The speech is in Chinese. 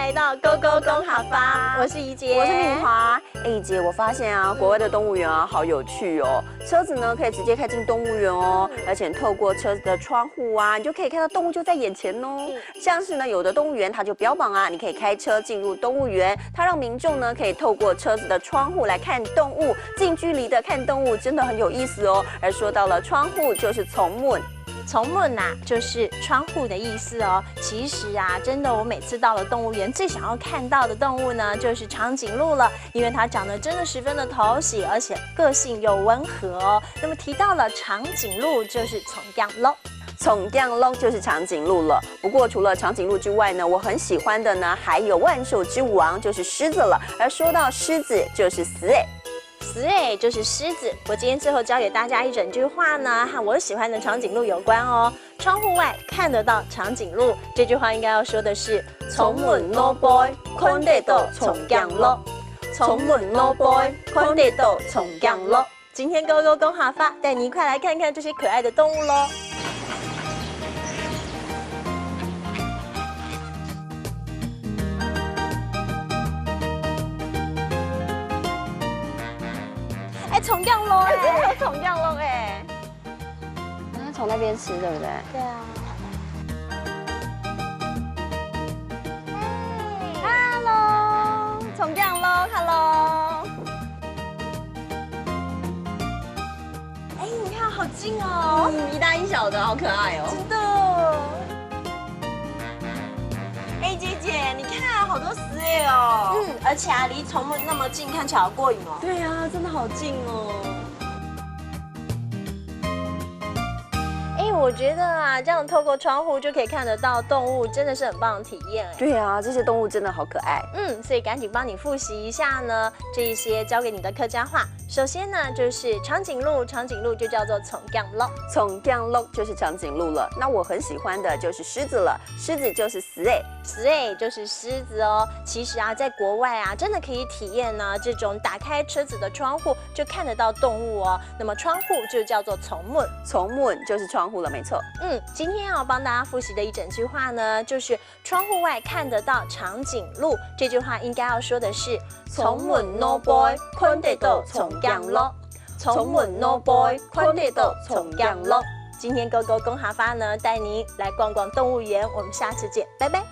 来到勾勾公好吧，我是怡杰，我是敏华。怡姐，我发现啊，国外的动物园啊，好有趣哦。车子呢可以直接开进动物园哦，而且透过车子的窗户啊，你就可以看到动物就在眼前哦。像是呢，有的动物园它就标榜啊，你可以开车进入动物园，它让民众呢可以透过车子的窗户来看动物，近距离的看动物，真的很有意思哦。而说到了窗户，就是从门。从门呐，就是窗户的意思哦。其实啊，真的，我每次到了动物园，最想要看到的动物呢，就是长颈鹿了，因为它长得真的十分的讨喜，而且个性又温和哦。那么提到了长颈鹿，就是从降咯。从降咯就是长颈鹿了。不过除了长颈鹿之外呢，我很喜欢的呢，还有万兽之王，就是狮子了。而说到狮子，就是死诶。死诶就是狮子。我今天最后教给大家一整句话呢，和我喜欢的长颈鹿有关哦。窗户外看得到长颈鹿，这句话应该要说的是：从门 no boy， 看得到从降咯。从门 no boy， 看得到从降咯。今天勾勾公好发，带你一块来看看这些可爱的动物喽。从降咯，真的有从降咯哎！它从那边吃，对不对？对啊。Hello， 从降咯 ，Hello。哎，你看好近哦，一大一小的，好可爱哦。真的。哎，姐姐，你看好多死诶哦。而且啊，离从门那么近，看起来好过瘾哦。对啊，真的好近哦。我觉得啊，这样透过窗户就可以看得到动物，真的是很棒的体验哎。对啊，这些动物真的好可爱。所以赶紧帮你复习一下呢，这一些教给你的客家话。首先呢，就是长颈鹿，长颈鹿就叫做从降咯，从降咯就是长颈鹿了。那我很喜欢的就是狮子了，狮子就是死诶，死诶就是狮子哦。其实啊，在国外啊，真的可以体验呢这种打开车子的窗户就看得到动物哦。那么窗户就叫做从门，从门就是窗户了，没错。今天要帮大家复习的一整句话呢，就是窗户外看得到长颈鹿。这句话应该要说的是：从门 no boy， 看得到从降咯。从门 no boy， 看得到从降咯。今天勾勾公哈发呢，带您来逛逛动物园，我们下次见，拜拜。